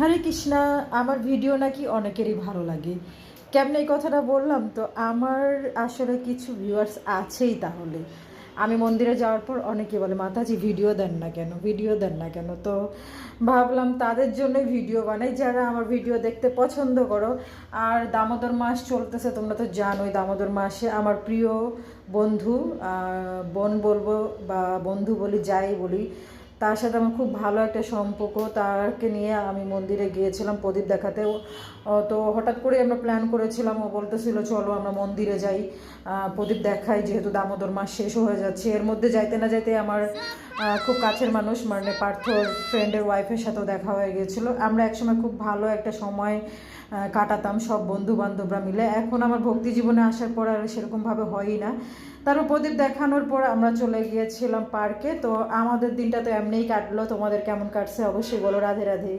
হরে কৃষ্ণা। আমার ভিডিও নাকি অনেকেরই ভালো লাগে। কেমনে এই কথাটা বললাম? তো আমার আসলে কিছু ভিউয়ার্স আছেই। তাহলে আমি মন্দিরে যাওয়ার পর অনেকে বলে, মাতাজি ভিডিও দেন না কেন, ভিডিও দেন না কেন। তো ভাবলাম তাদের জন্যই ভিডিও বানাই, যারা আমার ভিডিও দেখতে পছন্দ করো। আর দামোদর মাস চলতেছে, তোমরা তো জানোই দামোদর মাসে আমার প্রিয় বন্ধু, বোন বলবো বা বন্ধু বলি, যাই বলি, তার সাথে আমার খুব ভালো একটা সম্পর্ক। তাকে নিয়ে আমি মন্দিরে গিয়েছিলাম প্রদীপ দেখাতেও। তো হঠাৎ করে আমরা প্ল্যান করেছিলাম, ও বলতেছিল চলো আমরা মন্দিরে যাই, প্রদীপ দেখাই, যেহেতু দামোদর মাস শেষও হয়ে যাচ্ছে। এর মধ্যে যাইতে না যাইতে আমার খুব কাছের মানুষ মানে পার্থর ফ্রেন্ডের ওয়াইফের সাথেও দেখা হয়ে গিয়েছিলো। আমরা একসময় খুব ভালো একটা সময় কাটাতাম সব বন্ধু বান্ধবরা মিলে। এখন আমার ভক্তি জীবনে আসার পর আর সেরকমভাবে হয়ই না। তারপর প্রদীপ দেখানোর পর আমরা চলে গিয়েছিলাম পার্কে। তো আমাদের দিনটা তো এমনিই কাটলো। তোমাদের কেমন কাটছে অবশ্যই বলো। রাধে রাধে।